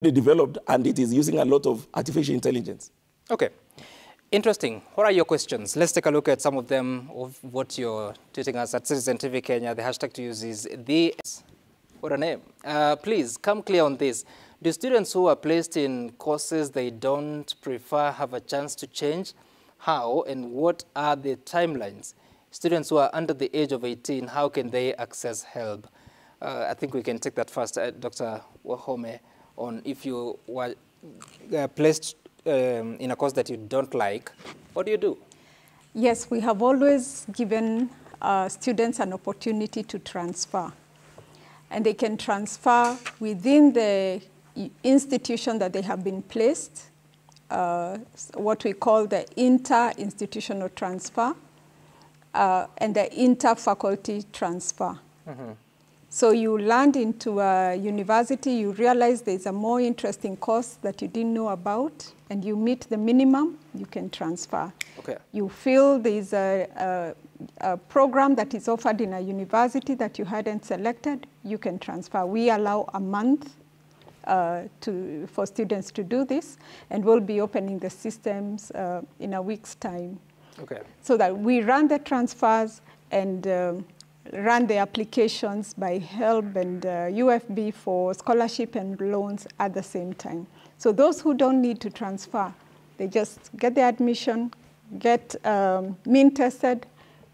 developed, and it is using a lot of artificial intelligence. Okay. Interesting. What are your questions? Let's take a look at some of them of what you're tweeting us at Citizen TV Kenya. The hashtag to use is the... What a name. Please, come clear on this. Do students who are placed in courses they don't prefer have a chance to change? How and what are the timelines? Students who are under the age of 18, how can they access help? I think we can take that first, Dr. Wahome, on if you were placed in a course that you don't like, what do you do? Yes, we have always given students an opportunity to transfer. And they can transfer within the institution that they have been placed, what we call the inter-institutional transfer and the inter-faculty transfer. Mm-hmm. So you land into a university, you realize there's a more interesting course that you didn't know about, and you meet the minimum, you can transfer. Okay. You feel there's a program that is offered in a university that you hadn't selected, you can transfer. We allow a month for students to do this, and we'll be opening the systems in a week's time. Okay. So that we run the transfers and run the applications by HELB and UFB for scholarship and loans at the same time. So those who don't need to transfer, they just get the admission, get mean tested,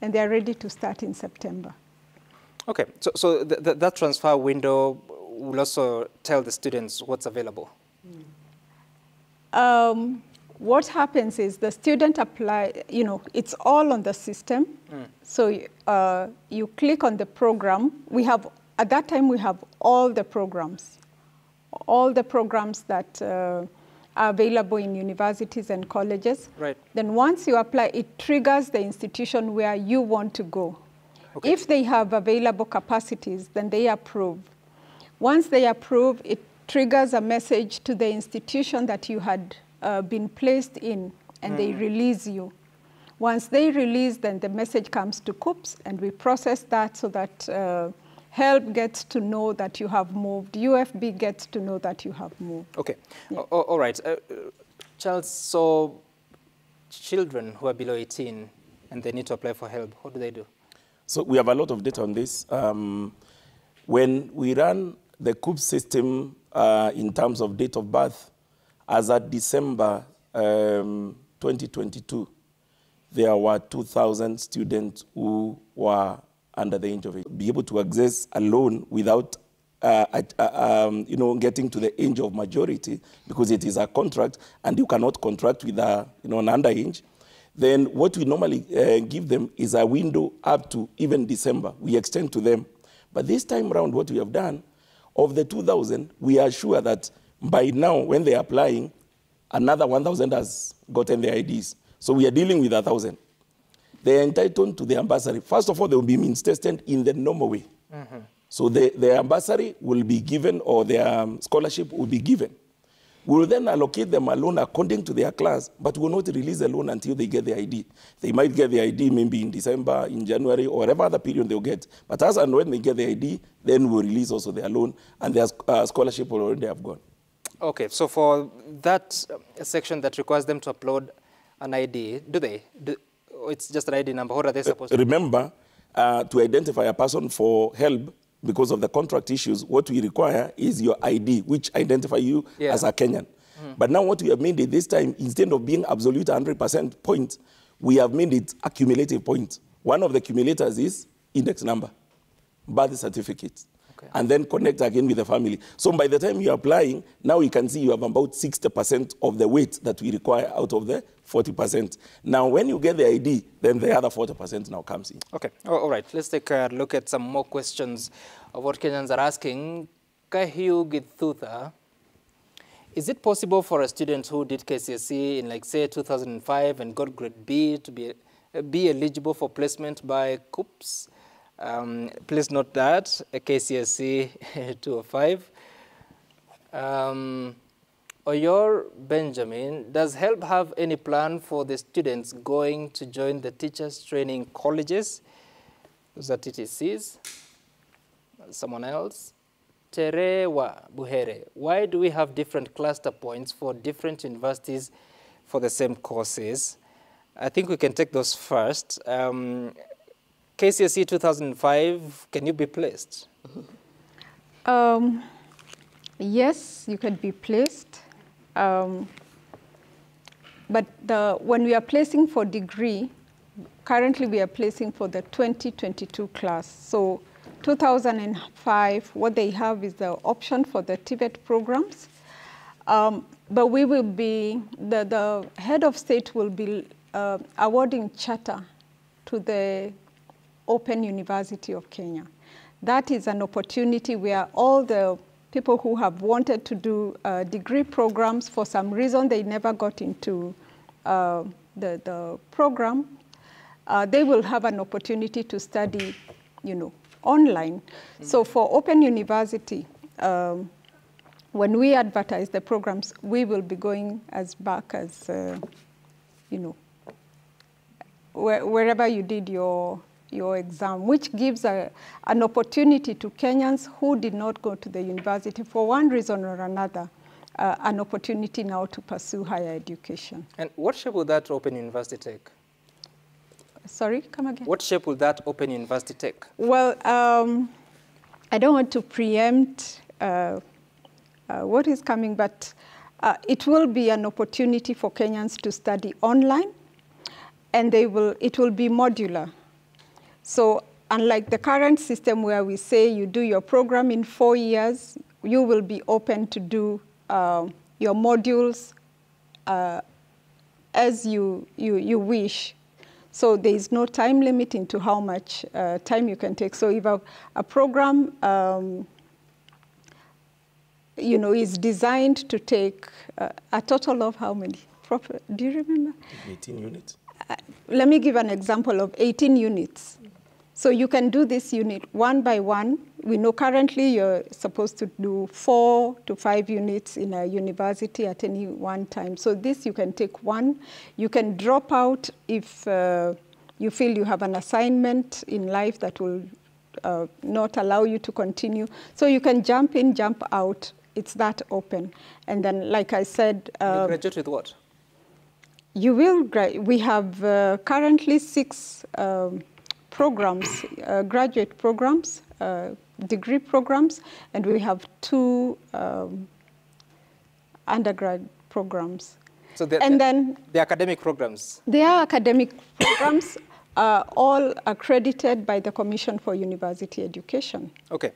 and they're ready to start in September. Okay, so that transfer window will also tell the students what's available? What happens is the student apply, it's all on the system. So you click on the program. At that time, we have all the programs that are available in universities and colleges. Right. Then once you apply, it triggers the institution where you want to go. Okay. If they have available capacities, then they approve. Once they approve, it triggers a message to the institution that you had been placed in, and they release you. Once they release, then the message comes to COOPS, and we process that so that HELB gets to know that you have moved, UFB gets to know that you have moved. Okay, yeah. All right. Charles, so children who are below 18 and they need to apply for HELB, what do they do? So we have a lot of data on this. When we run the COOPS system in terms of date of birth, as at December 2022, there were 2,000 students who were under the age of 18. Be able to access a loan without getting to the age of majority, because it is a contract and you cannot contract with an underage. Then what we normally give them is a window up to even December. We extend to them. But this time around, what we have done, of the 2,000, we are sure that by now, when they are applying, another 1,000 has gotten their IDs. So we are dealing with 1,000. They are entitled to the ambassador. First of all, they will be means tested in the normal way. Mm-hmm. So the ambassador will be given, or their scholarship will be given. We will then allocate them a loan according to their class, but will not release the loan until they get the ID. They might get the ID maybe in December, in January, or whatever other period they'll get. But as and when they get the ID, then we'll release also their loan, and their scholarship will already have gone. Okay, so for that section that requires them to upload an ID, it's just an ID number, what are they supposed to do? Remember, to identify a person for HELB, because of the contract issues, what we require is your ID, which identify you as a Kenyan. But now what we have made it this time, instead of being absolute 100% points, we have made it a cumulative point. One of the cumulators is index number, birth certificate, and then connect again with the family. So by the time you're applying, now you can see you have about 60% of the weight that we require out of the 40%. Now, when you get the ID, then the other 40% now comes in. Okay, all right. Let's take a look at some more questions of what Kenyans are asking. Kahyu Githutha, is it possible for a student who did KCSE in, like, say, 2005 and got grade B to be eligible for placement by COOPS? Please note that, KCSE 205. Oyor Benjamin, does HELB have any plan for the students going to join the teachers training colleges? Those are TTCs. Someone else. Terewa Buhere, why do we have different cluster points for different universities for the same courses? I think we can take those first. KCSE 2005, can you be placed? Yes, you can be placed. But when we are placing for degree, currently we are placing for the 2022 class. So 2005, what they have is the option for the TVET programs. But we will be, the head of state will be awarding charter to the Open University of Kenya. That is an opportunity where all the people who have wanted to do degree programs, for some reason they never got into the program, they will have an opportunity to study, online. So for Open University, when we advertise the programs, we will be going as back as, wherever you did your exam, which gives an opportunity to Kenyans who did not go to the university for one reason or another, an opportunity now to pursue higher education. And what shape will that Open University take? Sorry, come again? What shape will that Open University take? Well, I don't want to preempt what is coming, but it will be an opportunity for Kenyans to study online, and it will be modular. So unlike the current system where we say you do your program in 4 years, you will be open to do your modules as you wish. So there is no time limit into how much time you can take. So if a program is designed to take a total of how many? Do you remember? 18 units. Let me give an example of 18 units. So you can do this unit one by one. We know currently you're supposed to do 4 to 5 units in a university at any one time. So this you can take one. You can drop out if you feel you have an assignment in life that will not allow you to continue. So you can jump in, jump out. It's that open. And then, like I said... you graduate with what? You will we have currently 6 programs, graduate programs, degree programs, and we have 2 undergrad programs. So then the academic programs? They are academic programs, all accredited by the Commission for University Education. Okay.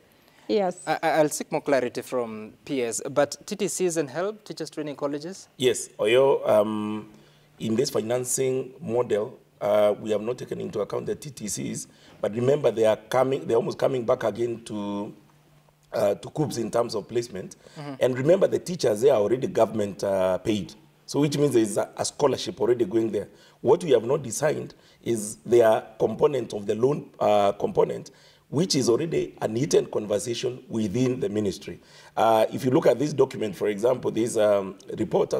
Yes. I'll seek more clarity from PS, but TTCs and HELB, Teachers Training Colleges? Yes, Oyo, in this financing model, we have not taken into account the TTCs, but remember they're almost coming back again to KUPS in terms of placement. Mm-hmm. And remember the teachers, they are already government paid. So which means there's a scholarship already going there. What we have not designed is their component of the loan component, which is already an eaten conversation within the ministry. If you look at this document, for example, this report,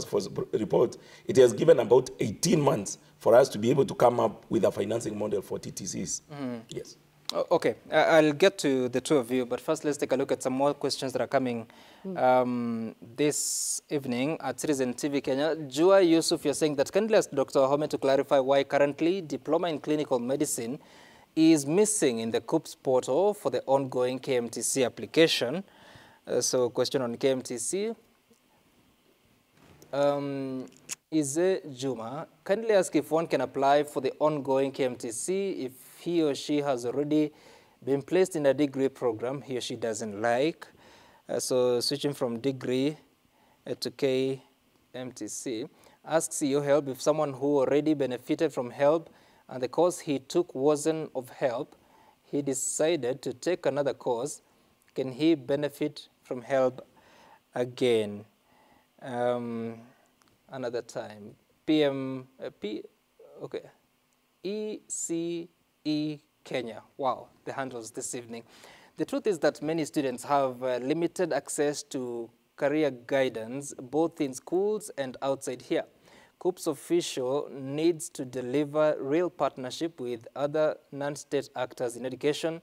it has given about 18 months for us to be able to come up with a financing model for TTCs. Mm-hmm. Yes. Okay, I'll get to the two of you, but first let's take a look at some more questions that are coming this evening at Citizen TV Kenya. Jua Yusuf, you're saying that kindly ask Dr. Wahome to clarify why currently Diploma in Clinical Medicine is missing in the KUPS portal for the ongoing KMTC application. So question on KMTC. Ize Juma, kindly ask if one can apply for the ongoing KMTC if he or she has already been placed in a degree program he or she doesn't like. So switching from degree to KMTC. Asks your HELB if someone who already benefited from HELB and the course he took wasn't of help, he decided to take another course, can he benefit from HELB again? Another time. ECE Kenya. Wow, the handles this evening. The truth is that many students have limited access to career guidance, both in schools and outside here. KUPS official needs to deliver real partnership with other non-state actors in education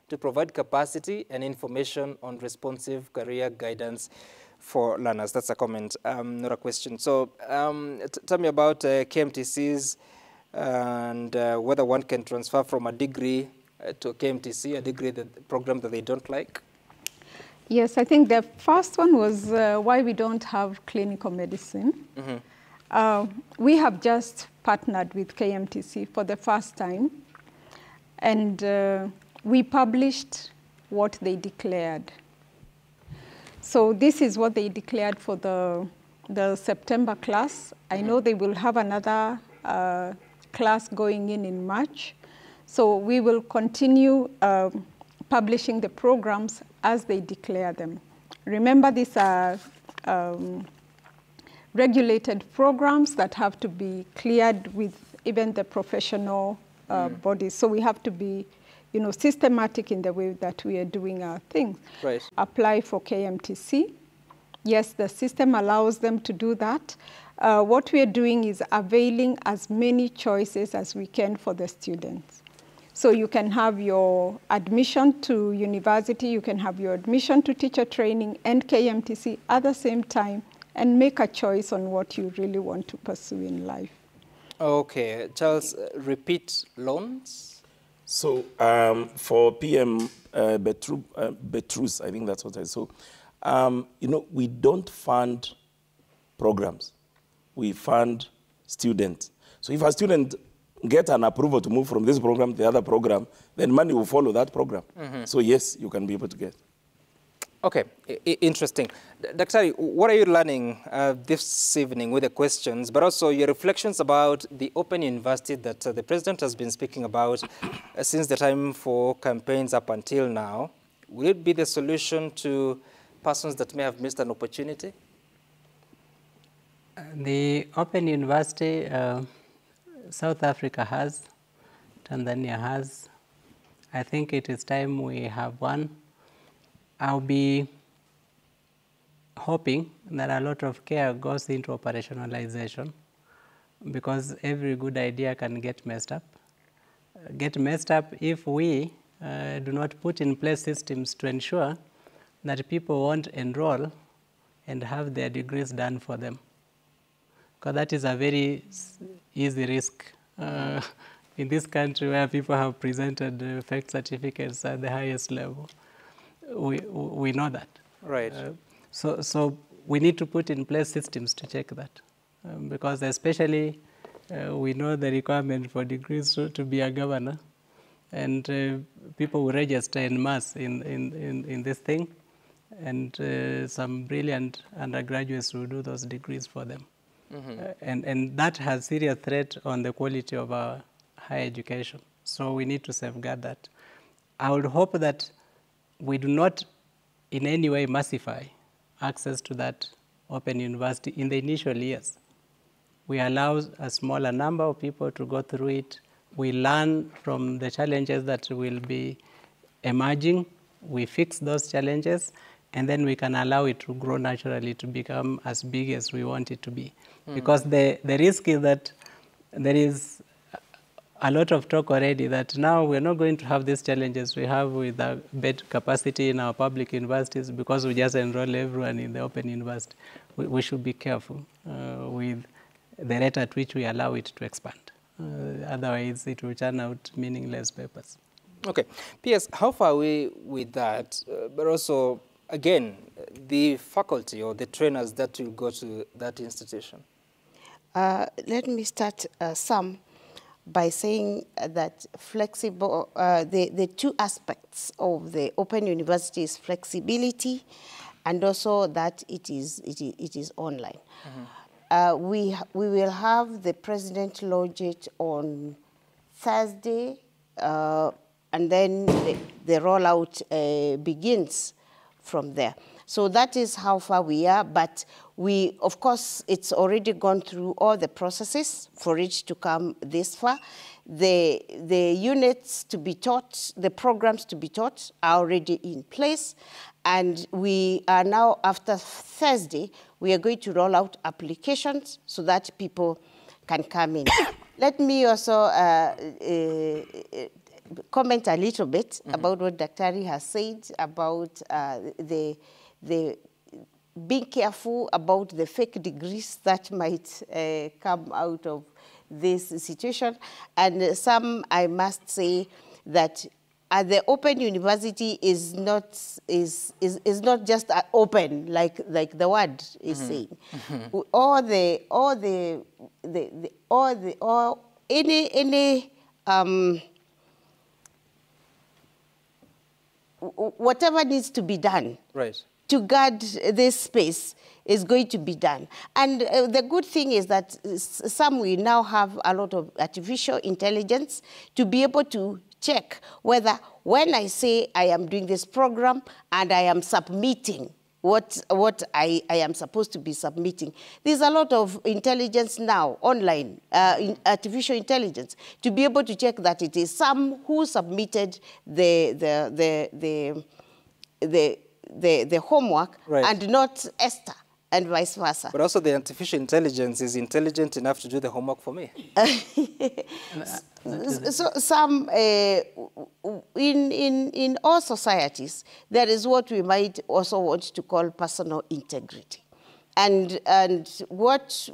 to provide capacity and information on responsive career guidance for learners. That's a comment, not a question. So tell me about KMTCs and whether one can transfer from a degree to a KMTC, a degree program that they don't like. Yes, I think the first one was why we don't have clinical medicine. We have just partnered with KMTC for the first time, and we published what they declared. So this is what they declared for the September class. I know they will have another class going in March. So we will continue publishing the programs as they declare them. Remember, these are regulated programs that have to be cleared with even the professional bodies. So we have to be, systematic in the way that we are doing our things. Right. Apply for KMTC. Yes, the system allows them to do that. What we are doing is availing as many choices as we can for the students. So you can have your admission to university, you can have your admission to teacher training and KMTC at the same time, and make a choice on what you really want to pursue in life. Okay. Charles, repeat loans? So for PM Betrus, I think that's what I saw. We don't fund programs. We fund students. So if a student get an approval to move from this program to the other program, then money will follow that program. So yes, you can be able to get. Okay, interesting. Daktari, what are you learning this evening with the questions, but also your reflections about the Open University that the President has been speaking about since the time for campaigns up until now? Will it be the solution to persons that may have missed an opportunity? The Open University, South Africa has, Tanzania has. I think it is time we have one. I'll be hoping that a lot of care goes into operationalization, because every good idea can get messed up. If we do not put in place systems to ensure that people won't enroll and have their degrees done for them. Because that is a very easy risk in this country where people have presented fake certificates at the highest level. We know that. Right. So we need to put in place systems to check that. Because especially we know the requirement for degrees to be a governor, and people will register en masse in this thing, and some brilliant undergraduates will do those degrees for them. And that has serious threat on the quality of our higher education. So we need to safeguard that. I would hope that we do not in any way massify access to that Open University in the initial years. We allow a smaller number of people to go through it. We learn from the challenges that will be emerging. We fix those challenges, and then we can allow it to grow naturally to become as big as we want it to be. Because the risk is that there is a lot of talk already that now we're not going to have these challenges we have with the bed capacity in our public universities because we just enroll everyone in the Open University. We should be careful with the rate at which we allow it to expand. Otherwise, it will turn out meaningless papers. Okay. P.S., how far are we with that? But also, again, the faculty or the trainers that will go to that institution? Let me start by saying that flexible, the two aspects of the Open University is flexibility and also that it is online. We will have the President launch it on Thursday, and then the rollout begins from there. So that is how far we are, but of course, it's already gone through all the processes for it to come this far. The units to be taught, the programs to be taught are already in place, and we are now, after Thursday, we are going to roll out applications so that people can come in. Let me also comment a little bit about what Daktari has said about the being careful about the fake degrees that might come out of this situation. And some, I must say, that the Open University is not just open like the word is saying. Whatever needs to be done, right, to guard this space is going to be done. And the good thing is that some we now have a lot of artificial intelligence to be able to check whether when I say I am doing this program and I am submitting what I am supposed to be submitting. There's a lot of intelligence now, online, artificial intelligence, to be able to check that it is some who submitted the homework, right, and not Esther, and vice versa. But also the artificial intelligence is intelligent enough to do the homework for me. So some, in all societies, there is what we might also want to call personal integrity. And what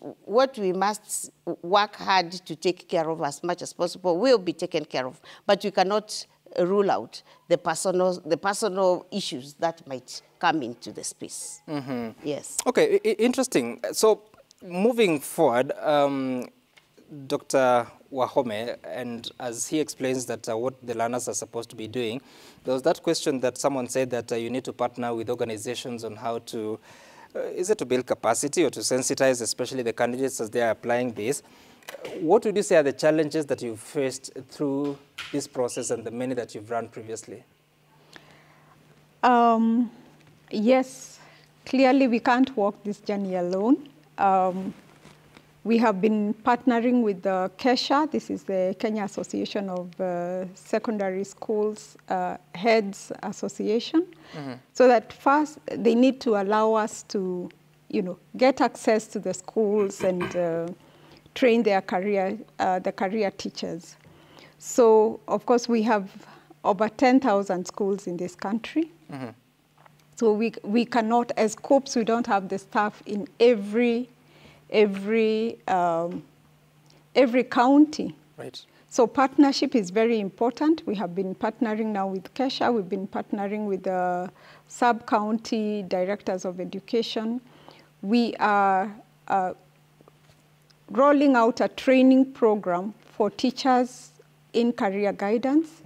we must work hard to take care of as much as possible will be taken care of, but we cannot rule out the personal issues that might come into the space. Yes. Okay, interesting. So moving forward, Dr. Wahome, and as he explains that what the learners are supposed to be doing, there was that question that someone said that you need to partner with organizations on how to, is it to build capacity or to sensitize, especially the candidates as they are applying this. What would you say are the challenges that you've faced through this process and the many that you've run previously? Yes, clearly we can't walk this journey alone. We have been partnering with the KESHA, this is the Kenya Association of Secondary Schools Heads Association, so that first they need to allow us to, get access to the schools and train their the career teachers. So, of course, we have over 10,000 schools in this country. So we cannot, as COPs, we don't have the staff in every county. Right. So partnership is very important. We have been partnering now with KESHA. We've been partnering with the sub-county directors of education. We are rolling out a training program for teachers in career guidance.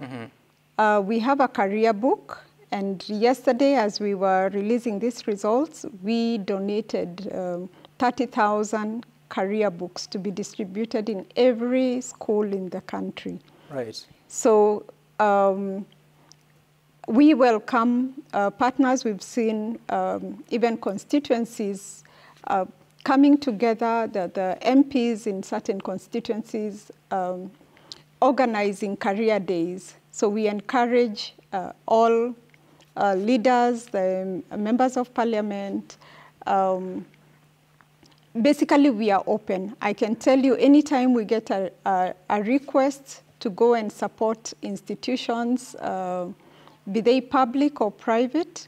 We have a career book. And yesterday, as we were releasing these results, we donated 30,000 career books to be distributed in every school in the country. Right. So we welcome partners. We've seen even constituencies coming together, the MPs in certain constituencies organizing career days. So we encourage all leaders, the members of parliament. Basically, we are open. I can tell you, anytime we get a request to go and support institutions, be they public or private,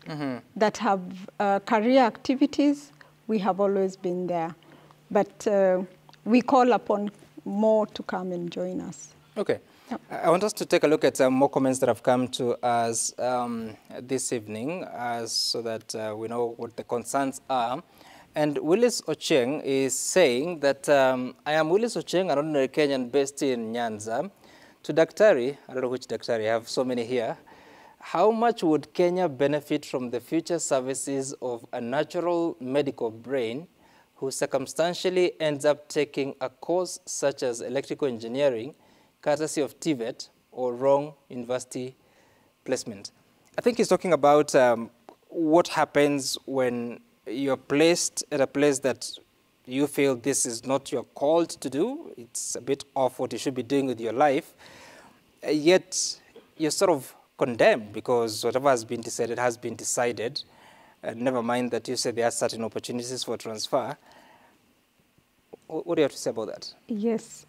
that have career activities, we have always been there. But we call upon more to come and join us. Okay. I want us to take a look at more comments that have come to us this evening so that we know what the concerns are. And Willis Ocheng is saying that, I am Willis Ocheng, an ordinary Kenyan based in Nyanza. To Daktari, I don't know which Daktari, I have so many here. How much would Kenya benefit from the future services of a natural medical brain who circumstantially ends up taking a course such as electrical engineering, courtesy of TVET or wrong university placement? I think he's talking about what happens when you're placed at a place that you feel this is not your called to do. It's a bit off what you should be doing with your life. Yet you're sort of condemned because whatever has been decided has been decided. Never mind that you said there are certain opportunities for transfer. What do you have to say about that? Yes.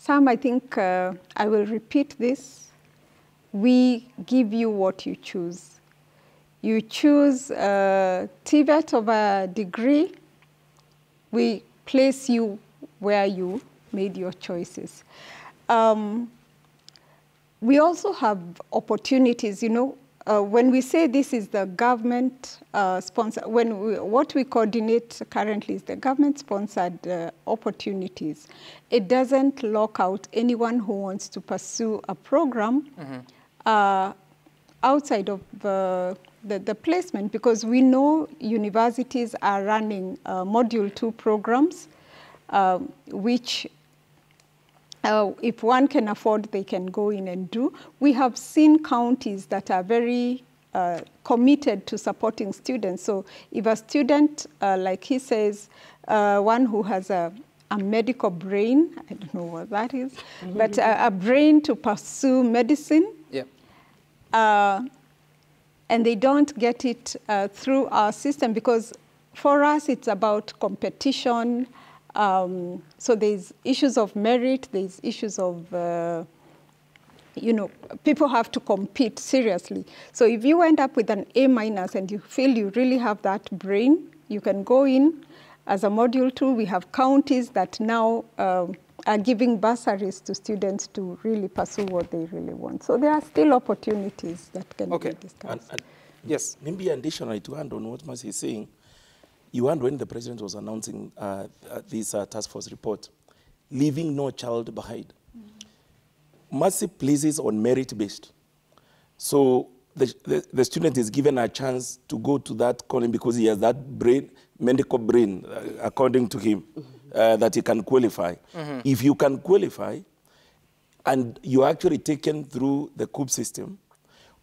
Sam, I think I will repeat this. We give you what you choose. You choose TVET over degree, we place you where you made your choices. We also have opportunities, you know, when we say this is the government sponsor, what we coordinate currently is the government-sponsored opportunities. It doesn't lock out anyone who wants to pursue a program outside of the placement, because we know universities are running Module 2 programs, which if one can afford, they can go in and do. We have seen counties that are very committed to supporting students. So if a student, like he says, one who has a medical brain, I don't know what that is, but a brain to pursue medicine, and they don't get it through our system, because for us it's about competition. So there's issues of merit, there's issues of, you know, people have to compete seriously. So if you end up with an A- and you feel you really have that brain, you can go in as a Module 2. We have counties that now are giving bursaries to students to really pursue what they really want. So there are still opportunities that can be discussed. And yes. Maybe additionally to add on what Mercy is saying, you and when the president was announcing this task force report, leaving no child behind. Mercy places on merit-based. So the student is given a chance to go to that calling because he has that brain, medical brain, according to him, that he can qualify. If you can qualify, and you're actually taken through the COOP system,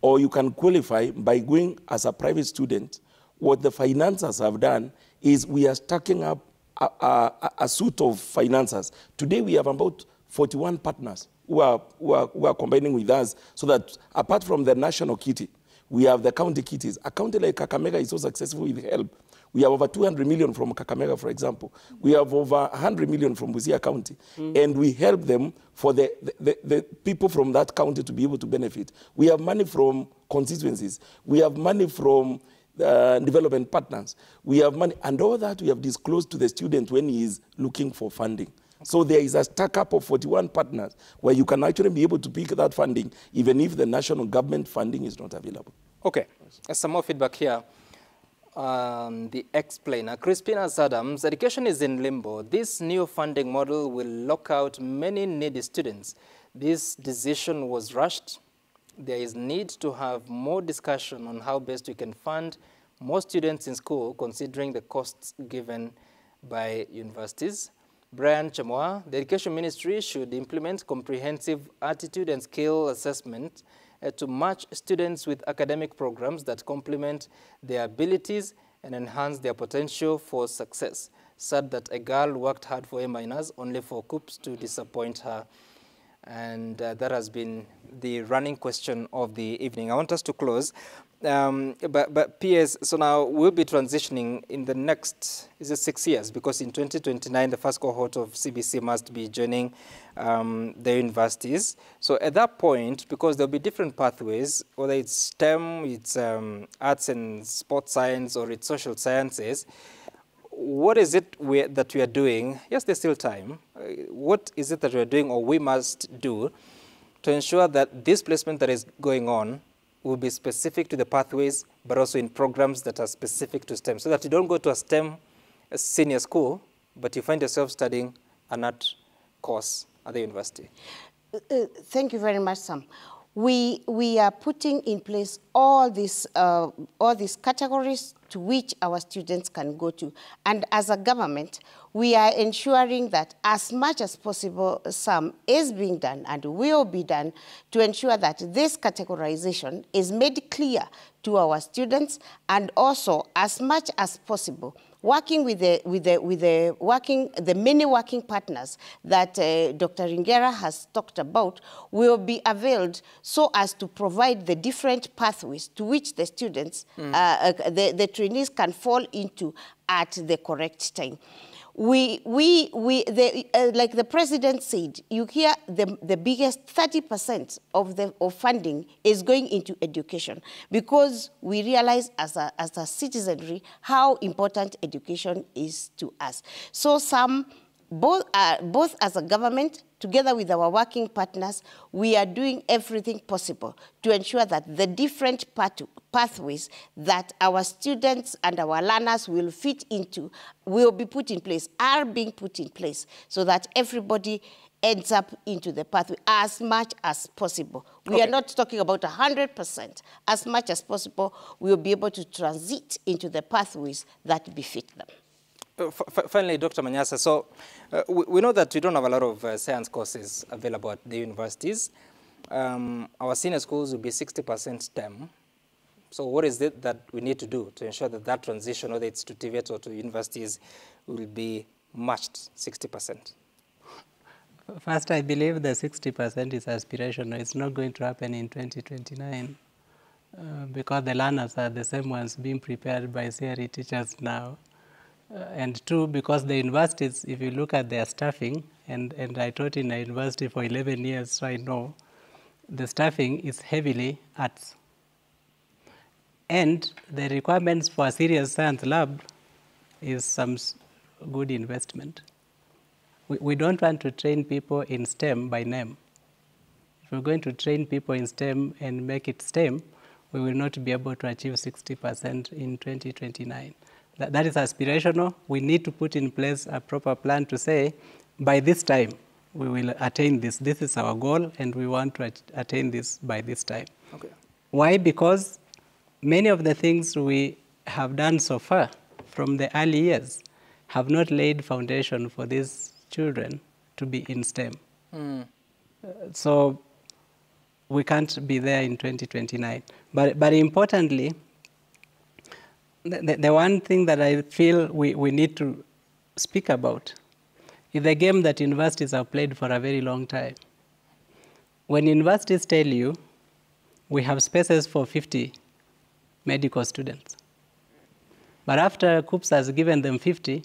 or you can qualify by going as a private student, what the financiers have done is we are stacking up a suite of financiers. Today we have about 41 partners who are combining with us, so that apart from the national kitty, we have the county kitties. A county like Kakamega is so successful with HELP. We have over 200 million from Kakamega, for example. We have over 100 million from Busia County. And we help them for the people from that county to be able to benefit. We have money from constituencies. We have money from development partners. We have money, and all that we have disclosed to the student when he is looking for funding. So there is a stack-up of 41 partners where you can actually be able to pick that funding even if the national government funding is not available. Okay, some more feedback here. The explainer, Crispina Adams, education is in limbo. This new funding model will lock out many needy students. This decision was rushed. There is need to have more discussion on how best we can fund more students in school, considering the costs given by universities. Brian Chamoa, the Education Ministry should implement comprehensive attitude and skill assessment to match students with academic programs that complement their abilities and enhance their potential for success. Sad that a girl worked hard for A- only for COOPs to disappoint her. And that has been the running question of the evening. I want us to close. But PS, so now we'll be transitioning in the next, is it 6 years? Because in 2029, the first cohort of CBC must be joining the universities. So at that point, because there'll be different pathways, whether it's STEM, it's arts and sports science, or it's social sciences, what is it that we are doing? Yes, there's still time. What is it that we are doing or we must do to ensure that this placement that is going on will be specific to the pathways, but also in programs that are specific to STEM, so that you don't go to a STEM senior school, but you find yourself studying an art course at the university? Thank you very much, Sam. We are putting in place all these categories to which our students can go to. And as a government, we are ensuring that as much as possible, some is being done and will be done to ensure that this categorization is made clear to our students, and also as much as possible, working with the many working partners that Dr. Ringera has talked about will be availed so as to provide the different pathways to which the students, the trainees can fall into at the correct time. like the president said, you hear the biggest 30% of funding is going into education, because we realize as a citizenry how important education is to us. So both as a government, together with our working partners, we are doing everything possible to ensure that the different pathways that our students and our learners will fit into will be put in place, are being put in place, so that everybody ends up into the pathway as much as possible. We are not talking about 100%. As much as possible, we will be able to transit into the pathways that befit them. Finally, Dr. Manyasa, so we know that we don't have a lot of science courses available at the universities. Our senior schools will be 60% STEM. So what is it that we need to do to ensure that that transition, whether it's to TVET or to universities, will be matched 60%? First, I believe the 60% is aspirational. It's not going to happen in 2029 because the learners are the same ones being prepared by CRE teachers now. And two, because the universities, if you look at their staffing, and I taught in a university for 11 years, so I know, the staffing is heavily arts. And the requirements for a serious science lab is some good investment. We don't want to train people in STEM by name. If we're going to train people in STEM and make it STEM, we will not be able to achieve 60% in 2029. That is aspirational. We need to put in place a proper plan to say, by this time, we will attain this. This is our goal, and we want to attain this by this time. Okay. Why? Because many of the things we have done so far from the early years have not laid foundation for these children to be in STEM. So we can't be there in 2029. But importantly, the one thing that I feel we need to speak about is the game that universities have played for a very long time. When universities tell you, we have spaces for 50 medical students, but after KUPS has given them 50,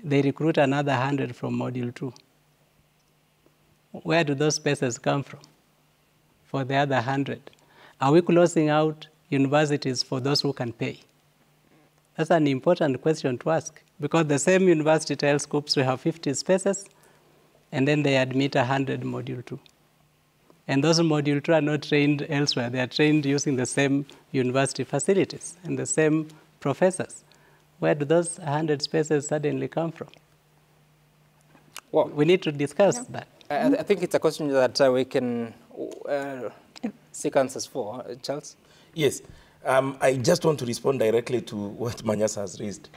they recruit another 100 from Module 2. Where do those spaces come from for the other 100? Are we closing out universities for those who can pay? That's an important question to ask, because the same university tells KUPS we have 50 spaces, and then they admit 100 Module 2. And those Module 2 are not trained elsewhere. They are trained using the same university facilities and the same professors. Where do those 100 spaces suddenly come from? Well, we need to discuss that. I think it's a question that we can seek answers for. Charles? Yes. I just want to respond directly to what Manyasa has raised.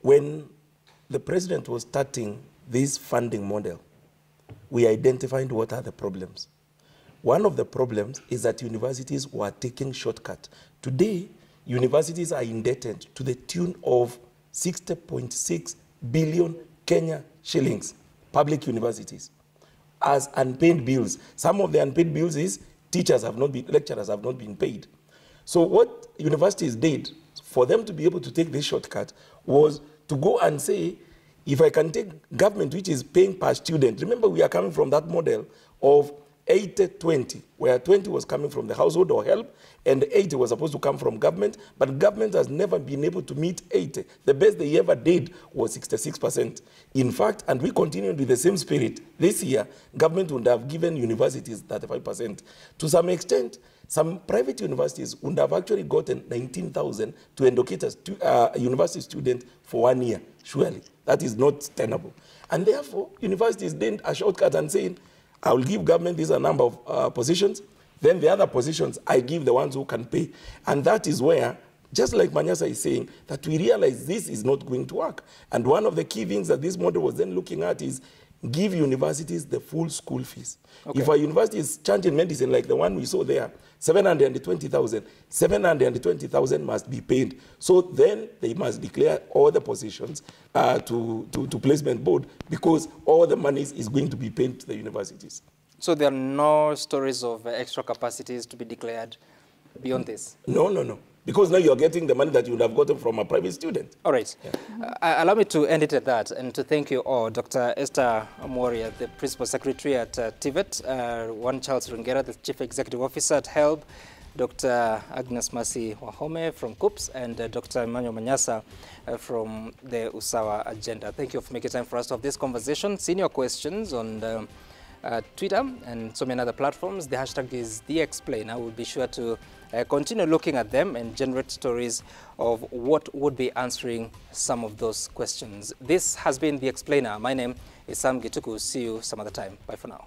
When the president was starting this funding model, we identified what are the problems. One of the problems is that universities were taking shortcuts. Today, universities are indebted to the tune of 60.6 billion Kenya shillings, public universities, as unpaid bills. Some of the unpaid bills is lecturers have not been paid. So what universities did for them to be able to take this shortcut was to go and say, if I can take government, which is paying per student, remember we are coming from that model of 80-20, where 20 was coming from the household or help, and 80 was supposed to come from government, but government has never been able to meet 80. The best they ever did was 66%. In fact, and we continued with the same spirit, this year, government would have given universities 35%. To some extent, some private universities would have actually gotten 19,000 to educate a university student for 1 year, surely. That is not tenable. And therefore, universities did a shortcut and saying, I will give government this a number of positions, then the other positions, I give the ones who can pay. And that is where, just like Manyasa is saying, that we realize this is not going to work. And one of the key things that this model was then looking at is give universities the full school fees. Okay. If a university is charging medicine like the one we saw there, 720,000, 720,000 must be paid. So then they must declare all the positions to placement board, because all the money is going to be paid to the universities. So there are no stories of extra capacities to be declared beyond this? No. because now you're getting the money that you would have gotten from a private student. All right. Allow me to end it at that and to thank you all. Dr. Esther Amoria, the Principal Secretary at TVET, One Charles Rungera, the Chief Executive Officer at HELB, Dr. Agnes Mercy Wahome from COOPS, and Dr. Emmanuel Manyasa from the Usawa Agenda. Thank you for making time for us to have this conversation. Send your questions on Twitter and so many other platforms. The hashtag is TheExplainer. We'll be sure to continue looking at them and generate stories of what would be answering some of those questions. This has been The Explainer. My name is Sam Gituku. See you some other time. Bye for now.